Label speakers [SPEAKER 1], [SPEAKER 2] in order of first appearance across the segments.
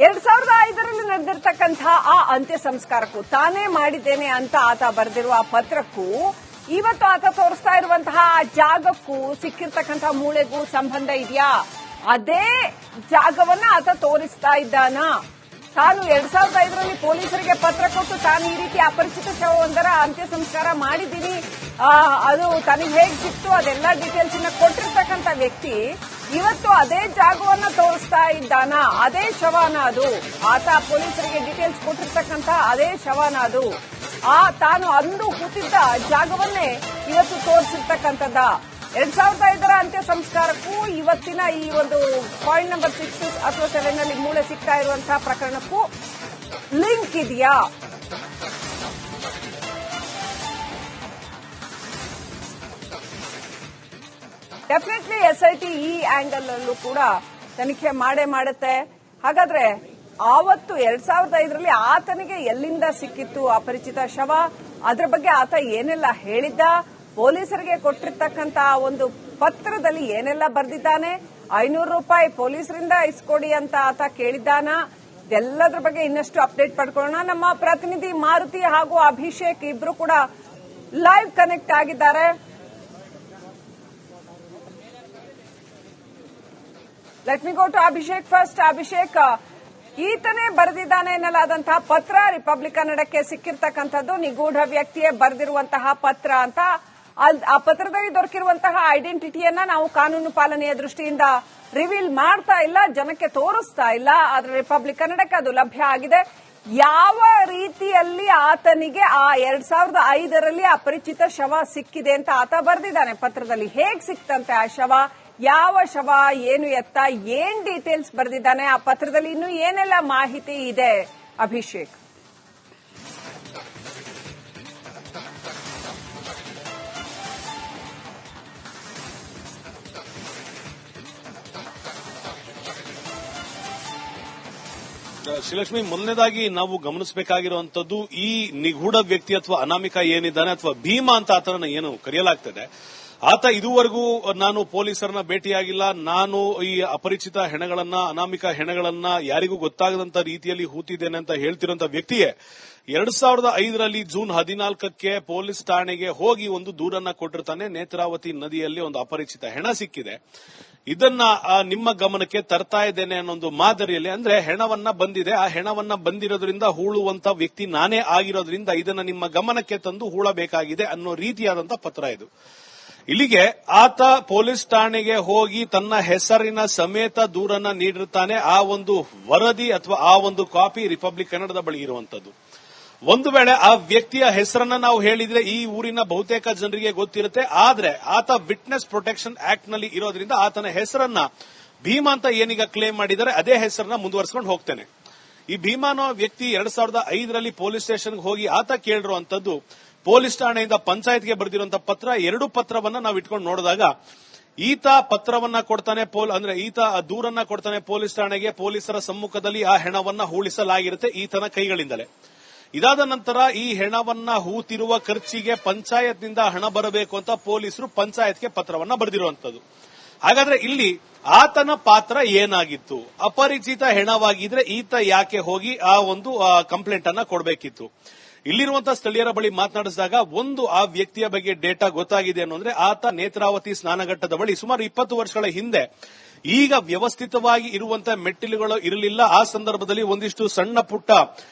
[SPEAKER 1] 2005ರಲ್ಲಿ ನಡೆದಿರ್ತಕ್ಕಂತಹ ಆ ಅಂತ್ಯ ಸಂಸ್ಕಾರಕ್ಕೂ ತಾನೇ ಮಾಡಿದ್ದೇನೆ ಅಂತ ಆತ ಬರೆದಿರುವ ಪತ್ರಕ್ಕೂ ಇವತ್ತು ಆತ ತೋರಿಸ್ತಾ ಇರುವಂತಹ ಜಾಗಕ್ಕೂ ಸಿಕ್ಕಿರ್ತಕ್ಕಂತಹ ಮೂಳೆಗೂ ಸಂಬಂಧ ಇದೆಯಾ? ಅದೇ ಜಾಗವನ್ನ ಆತ ತೋರಿಸ್ತಾ ಇದ್ದಾನ. ತಾನು 2005ರಲ್ಲಿ ಪೊಲೀಸರಿಗೆ ಪತ್ರ ಕೊಟ್ಟು ತಾನು ಈ ರೀತಿ ಅಪರಿಚಿತ ಶವವೊಂದರ ಅಂತ್ಯ ಸಂಸ್ಕಾರ ಮಾಡಿದ್ದೀನಿ, ಅದು ತನಗೆ ಹೇಗೆ ಸಿಕ್ತು ಅದೆಲ್ಲ ಡೀಟೇಲ್ಸ್ ಕೊಟ್ಟಿರ್ತಕ್ಕಂಥ ವ್ಯಕ್ತಿ ಇವತ್ತು ಅದೇ ಜಾಗವನ್ನ ತೋರಿಸ್ತಾ ಇದ್ದಾನ. ಅದೇ ಶವನ ಅದು, ಆತ ಪೊಲೀಸರಿಗೆ ಡೀಟೇಲ್ಸ್ ಕೊಟ್ಟಿರ್ತಕ್ಕಂಥ ಅದೇ ಶವನ ಅದು. ತಾನು ಅಂದು ಕೂತಿದ್ದ ಜಾಗವನ್ನೇ ಇವತ್ತು ತೋರಿಸಿರ್ತಕ್ಕಂಥದ್ದ. 2005ರ ಅಂತ್ಯ ಸಂಸ್ಕಾರಕ್ಕೂ ಇವತ್ತಿನ ಈ ಒಂದು ಪಾಯಿಂಟ್ ನಂಬರ್ 6 ಅಥವಾ 7 ನಲ್ಲಿ ಮೂಳೆ ಸಿಗ್ತಾ ಇರುವಂತಹ ಪ್ರಕರಣಕ್ಕೂ ಲಿಂಕ್ ಇದೆಯಾ? ಡೆಫಿನೆಟ್ಲಿ ಎಸ್ಐಟಿ ಈ ಆಂಗಲ್ ಅಲ್ಲೂ ಕೂಡ ತನಿಖೆ ಮಾಡೇ ಮಾಡುತ್ತೆ. ಹಾಗಾದ್ರೆ ಆವತ್ತು 2005ರಲ್ಲಿ ಆತನಿಗೆ ಎಲ್ಲಿಂದ ಸಿಕ್ಕಿತ್ತು ಅಪರಿಚಿತ ಶವ, ಅದರ ಬಗ್ಗೆ ಆತ ಏನೆಲ್ಲ ಹೇಳಿದ್ದ, ಪೊಲೀಸರಿಗೆ ಕೊಟ್ಟಿರ್ತಕ್ಕಂತ ಒಂದು ಪತ್ರದಲ್ಲಿ ಏನೆಲ್ಲ ಬರೆದಿದ್ದಾನೆ, 500 ರೂಪಾಯಿ ಪೊಲೀಸರಿಂದ ಇಸ್ಕೊಡಿ ಅಂತ ಆತ ಕೇಳಿದ್ದಾನ, ಇದೆಲ್ಲದ್ರ ಬಗ್ಗೆ ಇನ್ನಷ್ಟು ಅಪ್ಡೇಟ್ ಪಡ್ಕೊಳ್ಳೋಣ. ನಮ್ಮ ಪ್ರತಿನಿಧಿ ಮಾರುತಿ ಹಾಗೂ ಅಭಿಷೇಕ್ ಇಬ್ರು ಕೂಡ ಲೈವ್ ಕನೆಕ್ಟ್ ಆಗಿದ್ದಾರೆ. Let me go to Abhishek first. Abhishek, ಈತನೇ ಬರೆದಿದ್ದಾನೆ ಎನ್ನಲಾದಂತಹ ಪತ್ರ ರಿಪಬ್ಲಿಕ್ ಕನ್ನಡಕ್ಕೆ ಸಿಕ್ಕಿರ್ತಕ್ಕಂಥದ್ದು ನಿಗೂಢ ವ್ಯಕ್ತಿಯೇ ಬರೆದಿರುವಂತಹ ಪತ್ರ ಅಂತ. ಆ ಪತ್ರದಲ್ಲಿ ದೊರಕಿರುವಂತಹ ಐಡೆಂಟಿಟಿಯನ್ನ ನಾವು ಕಾನೂನು ಪಾಲನೆಯ ದೃಷ್ಟಿಯಿಂದ ರಿವೀಲ್ ಮಾಡ್ತಾ ಇಲ್ಲ, ಜನಕ್ಕೆ ತೋರಿಸ್ತಾ ಇಲ್ಲ. ಆದ್ರೆ ರಿಪಬ್ಲಿಕ್ ಕನ್ನಡಕ್ಕೆ ಅದು ಲಭ್ಯ ಆಗಿದೆ. ಯಾವ ರೀತಿಯಲ್ಲಿ ಆತನಿಗೆ ಆ 2005ರಲ್ಲಿ ಅಪರಿಚಿತ ಶವ ಸಿಕ್ಕಿದೆ ಅಂತ ಆತ ಬರೆದಿದ್ದಾನೆ ಪತ್ರದಲ್ಲಿ. ಹೇಗ್ ಸಿಕ್ತಂತೆ ಆ ಶವ, ಯಾವ ಶವ, ಏನು ಎತ್ತ, ಏನ್ ಡೀಟೇಲ್ಸ್ ಬರೆದಿದ್ದಾನೆ ಆ ಪತ್ರದಲ್ಲಿ, ಇನ್ನು ಏನೆಲ್ಲ ಮಾಹಿತಿ ಇದೆ ಅಭಿಷೇಕ್?
[SPEAKER 2] ಶ್ರೀಲಕ್ಷ್ಮಿ, ಮೊದಲನೇದಾಗಿ ನಾವು ಗಮನಿಸಬೇಕಾಗಿರುವಂತದ್ದು ಈ ನಿಗೂಢ ವ್ಯಕ್ತಿ ಅಥವಾ ಅನಾಮಿಕ ಏನಿದ್ದಾನೆ ಅಥವಾ ಭೀಮಾ ಅಂತ ಆತನನ್ನ ಏನು ಕರೆಯಲಾಗ್ತದೆ, ಆತ ಇದುವರೆಗೂ ನಾನು ಪೊಲೀಸರನ್ನ ಭೇಟಿಯಾಗಿಲ್ಲ, ನಾನು ಈ ಅಪರಿಚಿತ ಹೆಣಗಳನ್ನ, ಅನಾಮಿಕ ಹೆಣಗಳನ್ನ ಯಾರಿಗೂ ಗೊತ್ತಾಗದಂತ ರೀತಿಯಲ್ಲಿ ಹೂತಿದ್ದೇನೆ ಅಂತ ಹೇಳ್ತಿರೋಂತ ವ್ಯಕ್ತಿಯೇ 2005ರಲ್ಲಿ ಜೂನ್ 14ಕ್ಕೆ ಪೊಲೀಸ್ ಠಾಣೆಗೆ ಹೋಗಿ ಒಂದು ದೂರನ್ನ ಕೊಟ್ಟಿರ್ತಾನೆ. ನೇತ್ರಾವತಿ ನದಿಯಲ್ಲಿ ಒಂದು ಅಪರಿಚಿತ ಹೆಣ ಸಿಕ್ಕಿದೆ, ಇದನ್ನ ನಿಮ್ಮ ಗಮನಕ್ಕೆ ತರ್ತಾ ಇದ್ದೇನೆ ಅನ್ನೋ ಒಂದು ಮಾದರಿಯಲ್ಲಿ, ಅಂದ್ರೆ ಹೆಣವನ್ನ ಬಂದಿದೆ, ಆ ಹೆಣವನ್ನ ಬಂದಿರೋದ್ರಿಂದ ಹೂಳುವಂತ ವ್ಯಕ್ತಿ ನಾನೇ ಆಗಿರೋದ್ರಿಂದ ಇದನ್ನ ನಿಮ್ಮ ಗಮನಕ್ಕೆ ತಂದು ಹೂಳಬೇಕಾಗಿದೆ ಅನ್ನೋ ರೀತಿಯಾದಂತ ಪತ್ರ ಇದು. ಇಲ್ಲಿಗೆ ಆತ ಪೊಲೀಸ್ ಠಾಣೆಗೆ ಹೋಗಿ ತನ್ನ ಹೆಸರಿನ ಸಮೇತ ದೂರನ್ನ ನೀಡಿರುತ್ತಾನೆ. ಆ ಒಂದು ವರದಿ ಅಥವಾ ಆ ಒಂದು ಕಾಪಿ ರಿಪಬ್ಲಿಕ್ ಕನ್ನಡದ ಬಳಿ ಇರುವಂತದ್ದು. ಒಂದು ವೇಳೆ ಆ ವ್ಯಕ್ತಿಯ ಹೆಸರನ್ನ ನಾವು ಹೇಳಿದ್ರೆ ಈ ಊರಿನ ಬಹುತೇಕ ಜನರಿಗೆ ಗೊತ್ತಿರುತ್ತೆ, ಆದ್ರೆ ಆತ ವಿಟ್ನೆಸ್ ಪ್ರೊಟೆಕ್ಷನ್ ಆಕ್ಟ್ ನಲ್ಲಿ ಇರೋದ್ರಿಂದ ಆತನ ಹೆಸರನ್ನ ಭೀಮಾ ಅಂತ ಏನೀಗ ಕ್ಲೇಮ್ ಮಾಡಿದರೆ ಅದೇ ಹೆಸರನ್ನ ಮುಂದುವರಿಸಿಕೊಂಡು ಹೋಗ್ತೇನೆ. ಈ ಭೀಮಾ ಅನ್ನೋ ವ್ಯಕ್ತಿ 2005ರಲ್ಲಿ ಪೊಲೀಸ್ ಸ್ಟೇಷನ್ಗೆ ಹೋಗಿ ಆತ ಕೇಳಿರುವಂತದ್ದು ಪೊಲೀಸ್ ಠಾಣೆಯಿಂದ ಪಂಚಾಯತ್ಗೆ ಬರೆದಿರುವಂತಹ ಪತ್ರ. 2 ಪತ್ರವನ್ನ ನಾವು ಇಟ್ಕೊಂಡು ನೋಡಿದಾಗ ಈತ ಪತ್ರವನ್ನ ಕೊಡ್ತಾನೆ, ಅಂದ್ರೆ ಈತ ದೂರನ್ನ ಕೊಡ್ತಾನೆ ಪೊಲೀಸ್ ಠಾಣೆಗೆ. ಪೊಲೀಸರ ಸಮ್ಮುಖದಲ್ಲಿ ಆ ಹೆಣವನ್ನ ಹೂಳಿಸಲಾಗಿರುತ್ತೆ ಈತನ ಕೈಗಳಿಂದಲೇ. ಇದಾದ ನಂತರ ಈ ಹೆಣವನ್ನ ಹೂತಿರುವ ಖರ್ಚಿಗೆ ಪಂಚಾಯತ್ನಿಂದ ಹಣ ಬರಬೇಕು ಅಂತ ಪೊಲೀಸರು ಪಂಚಾಯತ್ಗೆ ಪತ್ರವನ್ನ ಬರೆದಿರುವಂತದ್ದು. ಹಾಗಾದ್ರೆ ಇಲ್ಲಿ ಆತನ ಪಾತ್ರ ಏನಾಗಿತ್ತು? ಅಪರಿಚಿತ ಹೆಣವಾಗಿದ್ರೆ ಈತ ಯಾಕೆ ಹೋಗಿ ಆ ಒಂದು ಕಂಪ್ಲೇಂಟ್ ಅನ್ನ ಕೊಡಬೇಕಿತ್ತು? ಇಲ್ಲಿರುವಂತಹ ಸ್ಥಳೀಯರ ಬಳಿ ಮಾತನಾಡಿಸಿದಾಗ ಒಂದು ಆ ವ್ಯಕ್ತಿಯ ಬಗ್ಗೆ ಡೇಟಾ ಗೊತ್ತಾಗಿದೆ ಅನ್ನೋದ್ರೆ ಆತ ನೇತ್ರಾವತಿ ಸ್ನಾನಘಟ್ಟದ ಬಳಿ ಸುಮಾರು 20 ವರ್ಷಗಳ ಹಿಂದೆ ಈಗ ವ್ಯವಸ್ಥಿತವಾಗಿ ಇರುವಂತಹ ಮೆಟ್ಟಿಲುಗಳು ಇರಲಿಲ್ಲ. ಆ ಸಂದರ್ಭದಲ್ಲಿ ಒಂದಿಷ್ಟು ಸಣ್ಣ ಪುಟ್ಟ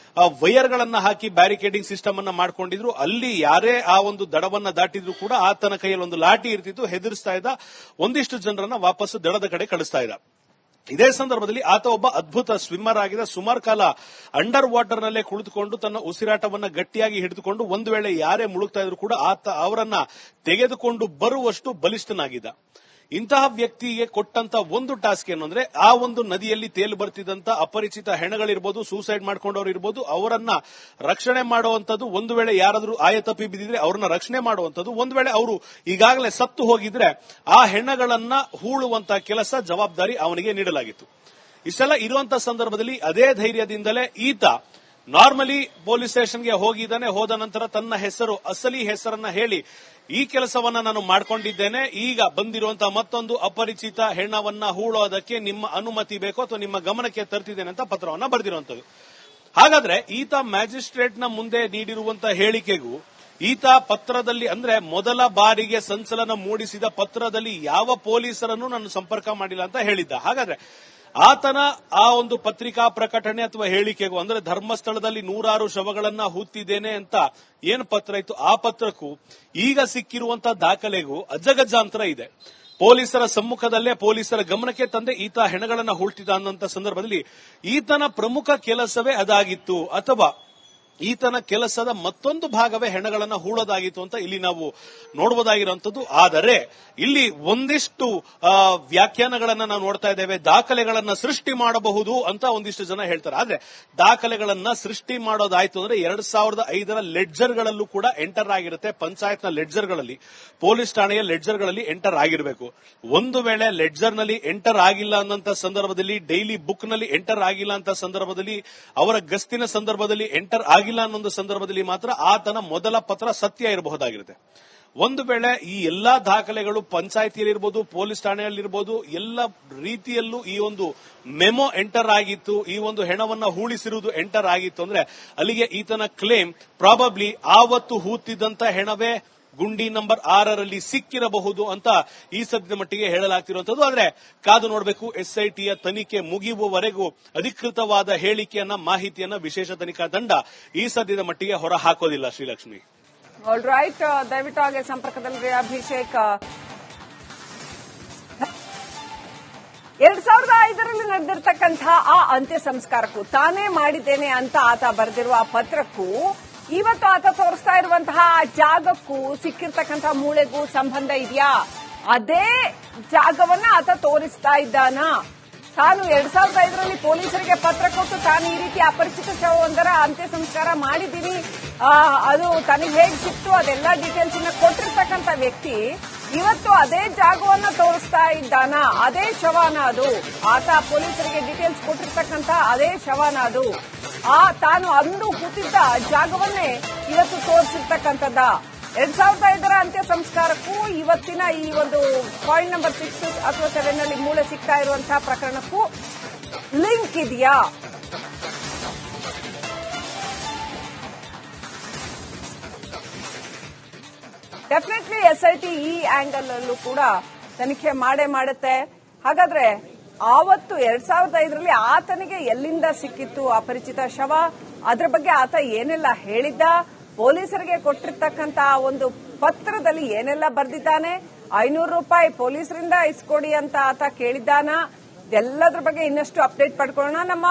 [SPEAKER 2] ವೈರ್ಗಳನ್ನ ಹಾಕಿ ಬ್ಯಾರಿಕೇಡಿಂಗ್ ಸಿಸ್ಟಮ್ ಅನ್ನ ಮಾಡ್ಕೊಂಡಿದ್ರು. ಅಲ್ಲಿ ಯಾರೇ ಆ ಒಂದು ದಡವನ್ನ ದಾಟಿದ್ರು ಕೂಡ ಆತನ ಕೈಯಲ್ಲಿ ಒಂದು ಲಾಠಿ ಇರ್ತಿತ್ತು, ಹೆದರಿಸ್ತಾ ಇದ್ದ, ಒಂದಿಷ್ಟು ಜನರನ್ನ ವಾಪಸ್ ದಡದ ಕಡೆ ಕಳಿಸ್ತಾ ಇದ್ದ. ಇದೇ ಸಂದರ್ಭದಲ್ಲಿ ಆತ ಒಬ್ಬ ಅದ್ಭುತ ಸ್ವಿಮ್ಮರ್ ಆಗಿದೆ. ಸುಮಾರು ಕಾಲ ಅಂಡರ್ ವಾಟರ್ ನಲ್ಲೇ ಕುಳಿತುಕೊಂಡು ತನ್ನ ಉಸಿರಾಟವನ್ನ ಗಟ್ಟಿಯಾಗಿ ಹಿಡಿದುಕೊಂಡು ಒಂದು ವೇಳೆ ಯಾರೇ ಮುಳುಗ್ತಾ ಇದ್ರು ಕೂಡ ಆತ ಅವರನ್ನ ತೆಗೆದುಕೊಂಡು ಬರುವಷ್ಟು ಬಲಿಷ್ಠನಾಗಿದ್ದ. ಇಂತಹ ವ್ಯಕ್ತಿಗೆ ಕೊಟ್ಟಂತ ಒಂದು ಟಾಸ್ಕ್ ಏನು ಅಂದ್ರೆ ಆ ಒಂದು ನದಿಯಲ್ಲಿ ತೇಲು ಬರ್ತಿದ್ದಂತ ಅಪರಿಚಿತ ಹೆಣಗಳಿರ್ಬೋದು, ಸೂಸೈಡ್ ಮಾಡ್ಕೊಂಡವ್ರು ಇರ್ಬೋದು, ಅವರನ್ನ ರಕ್ಷಣೆ ಮಾಡುವಂತದ್ದು. ಒಂದು ವೇಳೆ ಯಾರಾದ್ರೂ ಆಯತಪ್ಪಿ ಬಿದ್ದಿದ್ರೆ ಅವರನ್ನ ರಕ್ಷಣೆ ಮಾಡುವಂತದ್ದು. ಒಂದು ವೇಳೆ ಅವರು ಈಗಾಗಲೇ ಸತ್ತು ಹೋಗಿದ್ರೆ ಆ ಹೆಣಗಳನ್ನ ಹೂಳುವಂತಹ ಕೆಲಸ ಜವಾಬ್ದಾರಿ ಅವನಿಗೆ ನೀಡಲಾಗಿತ್ತು. ಇಷ್ಟೆಲ್ಲ ಇರುವಂತಹ ಸಂದರ್ಭದಲ್ಲಿ ಅದೇ ಧೈರ್ಯದಿಂದಲೇ ಈತ ನಾರ್ಮಲಿ ಪೊಲೀಸ್ ಸ್ಟೇಷನ್ಗೆ ಹೋಗಿದ್ದಾನೆ, ಹೋದ ನಂತರ ತನ್ನ ಹೆಸರು ಅಸಲಿ ಹೆಸರನ್ನ ಹೇಳಿ ಈ ಕೆಲಸವನ್ನ ನಾನು ಮಾಡ್ಕೊಂಡಿದ್ದೇನೆ, ಈಗ ಬಂದಿರುವಂತಹ ಮತ್ತೊಂದು ಅಪರಿಚಿತ ಹೆಣ್ಣವನ್ನ ಹೂಳೋದಕ್ಕೆ ನಿಮ್ಮ ಅನುಮತಿ ಬೇಕೋ ಅಥವಾ ನಿಮ್ಮ ಗಮನಕ್ಕೆ ತರ್ತಿದ್ದೇನೆ ಅಂತ ಪತ್ರವನ್ನ ಬರೆದಿರುವಂತದ್ದು. ಹಾಗಾದ್ರೆ ಈತ ಮ್ಯಾಜಿಸ್ಟ್ರೇಟ್ನ ಮುಂದೆ ನೀಡಿರುವಂತಹ ಹೇಳಿಕೆಗೂ ಈತ ಪತ್ರದಲ್ಲಿ ಅಂದ್ರೆ ಮೊದಲ ಬಾರಿಗೆ ಸಂಚಲನ ಮೂಡಿಸಿದ ಪತ್ರದಲ್ಲಿ ಯಾವ ಪೊಲೀಸರನ್ನು ನಾನು ಸಂಪರ್ಕ ಮಾಡಿಲ್ಲ ಅಂತ ಹೇಳಿದ್ದ. ಹಾಗಾದ್ರೆ ಆತನ ಆ ಒಂದು ಪತ್ರಿಕಾ ಪ್ರಕಟಣೆ ಅಥವಾ ಹೇಳಿಕೆಗೂ ಅಂದ್ರೆ ಧರ್ಮಸ್ಥಳದಲ್ಲಿ 100 ಶವಗಳನ್ನ ಹೂತಿದ್ದೇನೆ ಅಂತ ಏನ್ ಪತ್ರ ಇತ್ತು ಆ ಪತ್ರಕ್ಕೂ ಈಗ ಸಿಕ್ಕಿರುವಂತಹ ದಾಖಲೆಗೂ ಅಜಗಜಾಂತರ ಇದೆ. ಪೊಲೀಸರ ಸಮ್ಮುಖದಲ್ಲೇ ಪೊಲೀಸರ ಗಮನಕ್ಕೆ ತಂದೆ ಈತ ಹೆಣಗಳನ್ನ ಹೂಳ್ತಿದ್ದ ಅನ್ನೋಂಥ ಸಂದರ್ಭದಲ್ಲಿ ಈತನ ಪ್ರಮುಖ ಕೆಲಸವೇ ಅದಾಗಿತ್ತು ಅಥವಾ ಈತನ ಕೆಲಸದ ಮತ್ತೊಂದು ಭಾಗವೇ ಹೆಣಗಳನ್ನ ಹೂಳೋದಾಗಿತ್ತು ಅಂತ ಇಲ್ಲಿ ನಾವು ನೋಡಬಹುದಾಗಿರುವಂತದ್ದು. ಆದರೆ ಇಲ್ಲಿ ಒಂದಿಷ್ಟು ವ್ಯಾಖ್ಯಾನಗಳನ್ನ ನಾವು ನೋಡ್ತಾ ಇದ್ದೇವೆ. ದಾಖಲೆಗಳನ್ನ ಸೃಷ್ಟಿ ಮಾಡಬಹುದು ಅಂತ ಒಂದಿಷ್ಟು ಜನ ಹೇಳ್ತಾರೆ. ಆದ್ರೆ ದಾಖಲೆಗಳನ್ನ ಸೃಷ್ಟಿ ಮಾಡೋದಾಯ್ತು ಅಂದ್ರೆ 2005ರ ಲೆಡ್ಜರ್ಗಳಲ್ಲೂ ಕೂಡ ಎಂಟರ್ ಆಗಿರುತ್ತೆ. ಪಂಚಾಯತ್ನ ಲೆಡ್ಜರ್ಗಳಲ್ಲಿ, ಪೊಲೀಸ್ ಠಾಣೆಯ ಲೆಡ್ಜರ್ಗಳಲ್ಲಿ ಎಂಟರ್ ಆಗಿರಬೇಕು. ಒಂದು ವೇಳೆ ಲೆಡ್ಜರ್ನಲ್ಲಿ ಎಂಟರ್ ಆಗಿಲ್ಲ ಅನ್ನೋಂಥ ಸಂದರ್ಭದಲ್ಲಿ, ಡೈಲಿ ಬುಕ್ ನಲ್ಲಿ ಎಂಟರ್ ಆಗಿಲ್ಲ ಅಂತ ಸಂದರ್ಭದಲ್ಲಿ, ಅವರ ಗಸ್ತಿನ ಸಂದರ್ಭದಲ್ಲಿ ಎಂಟರ್ ಆಗಿಲ್ಲ ಅನ್ನೊಂದು ಸಂದರ್ಭದಲ್ಲಿ ಮಾತ್ರ ಆತನ ಮೊದಲ ಪತ್ರ ಸತ್ಯ ಇರಬಹುದಾಗಿರುತ್ತೆ. ಒಂದು ವೇಳೆ ಈ ಎಲ್ಲಾ ದಾಖಲೆಗಳು ಪಂಚಾಯಿತಿಯಲ್ಲಿರ್ಬೋದು, ಪೊಲೀಸ್ ಠಾಣೆಯಲ್ಲಿರ್ಬೋದು, ಎಲ್ಲ ರೀತಿಯಲ್ಲೂ ಈ ಒಂದು ಮೆಮೊ ಎಂಟರ್ ಆಗಿತ್ತು, ಈ ಒಂದು ಹೆಣವನ್ನ ಹೂಳಿಸಿರುವುದು ಎಂಟರ್ ಆಗಿತ್ತು ಅಂದ್ರೆ ಅಲ್ಲಿಗೆ ಈತನ ಕ್ಲೇಮ್ ಪ್ರಾಬಬ್ಲಿ ಆವತ್ತು ಹೂತಿದ್ದಂತ ಹೆಣವೇ ಗುಂಡಿ ನಂಬರ್ 6ರಲ್ಲಿ ಸಿಕ್ಕಿರಬಹುದು ಅಂತ ಈ ಸದ್ಯದ ಮಟ್ಟಿಗೆ ಹೇಳಲಾಗ್ತಿರುವಂತದ್ದು. ಆದ್ರೆ ಕಾದು ನೋಡಬೇಕು. ಎಸ್ಐಟಿಯ ತನಿಖೆ ಮುಗಿಯುವವರೆಗೂ ಅಧಿಕೃತವಾದ ಹೇಳಿಕೆಯನ್ನ, ಮಾಹಿತಿಯನ್ನ ವಿಶೇಷ ತನಿಖಾ ತಂಡ ಈ ಸದ್ಯದ ಮಟ್ಟಿಗೆ ಹೊರ ಹಾಕೋದಿಲ್ಲ. ಶ್ರೀಲಕ್ಷ್ಮಿ,
[SPEAKER 1] ಆಲ್ ರೈಟ್, ದಯವಿಟ್ಟು ಹಾಗೆ ಸಂಪರ್ಕದಲ್ಲಿ ಅಭಿಷೇಕ್. 2005ರಲ್ಲಿ ನಡೆದಿರ್ತಕ್ಕಂತಹ ಆ ಅಂತ್ಯ ಸಂಸ್ಕಾರಕ್ಕೂ ತಾನೇ ಮಾಡಿದ್ದೇನೆ ಅಂತ ಆತ ಬರೆದಿರುವ ಪತ್ರಕ್ಕೂ ಇವತ್ತು ಆತ ತೋರಿಸ್ತಾ ಇರುವಂತಹ ಜಾಗಕ್ಕೂ ಸಿಕ್ಕಿರ್ತಕ್ಕಂತಹ ಮೂಳೆಗೂ ಸಂಬಂಧ ಇದೆಯಾ? ಅದೇ ಜಾಗವನ್ನ ಆತ ತೋರಿಸ್ತಾ ಇದ್ದಾನ? ತಾನು 2005ರಲ್ಲಿ ಪೊಲೀಸರಿಗೆ ಪತ್ರ ಕೊಟ್ಟು ತಾನು ಈ ರೀತಿ ಅಪರಿಚಿತ ಶವವೊಂದರ ಅಂತ್ಯ ಸಂಸ್ಕಾರ ಮಾಡಿದ್ದೀನಿ, ಅದು ತನಗೆ ಹೇಗೆ ಸಿಕ್ತು ಅದೆಲ್ಲ ಡೀಟೇಲ್ಸ್ ಅನ್ನ ಕೊಟ್ಟಿರ್ತಕ್ಕಂಥ ವ್ಯಕ್ತಿ ಇವತ್ತು ಅದೇ ಜಾಗವನ್ನ ತೋರಿಸ್ತಾ ಇದ್ದಾನ? ಅದೇ ಶವನ ಅದು? ಆತ ಪೊಲೀಸರಿಗೆ ಡೀಟೇಲ್ಸ್ ಕೊಟ್ಟಿರ್ತಕ್ಕಂಥ ಅದೇ ಶವನ ಅದು? ತಾನು ಅಂದು ಕೂತಿದ್ದ ಜಾಗವನ್ನೇ ಇವತ್ತು ತೋರಿಸಿರ್ತಕ್ಕಂಥದ್ದ? 2005ರ ಅಂತ್ಯ ಸಂಸ್ಕಾರಕ್ಕೂ ಇವತ್ತಿನ ಈ ಒಂದು ಪಾಯಿಂಟ್ ನಂಬರ್ 6 ಅಥವಾ 7ನಲ್ಲಿ ಮೂಳೆ ಸಿಗ್ತಾ ಇರುವಂತಹ ಪ್ರಕರಣಕ್ಕೂ ಲಿಂಕ್ ಇದೆಯಾ? ಡೆಫಿನೆಟ್ಲಿ ಎಸ್ಐಟಿ ಈ ಆಂಗಲ್ ಅಲ್ಲೂ ಕೂಡ ತನಿಖೆ ಮಾಡೇ ಮಾಡುತ್ತೆ. ಹಾಗಾದ್ರೆ ಆವತ್ತು 2005ರಲ್ಲಿ ಆತನಿಗೆ ಎಲ್ಲಿಂದ ಸಿಕ್ಕಿತ್ತು ಅಪರಿಚಿತ ಶವ? ಅದರ ಬಗ್ಗೆ ಆತ ಏನೆಲ್ಲ ಹೇಳಿದ್ದ? ಪೊಲೀಸರಿಗೆ ಕೊಟ್ಟಿರ್ತಕ್ಕಂತ ಒಂದು ಪತ್ರದಲ್ಲಿ ಏನೆಲ್ಲ ಬರೆದಿದ್ದಾನೆ? 500 ರೂಪಾಯಿ ಪೊಲೀಸರಿಂದ ಇಸ್ಕೊಡಿ ಅಂತ ಆತ ಕೇಳಿದ್ದಾನ? ಎಲ್ಲದ್ರ ಬಗ್ಗೆ ಇನ್ನಷ್ಟು ಅಪ್ಡೇಟ್ ಪಡ್ಕೊಳ್ಳೋಣ. ನಮ್ಮ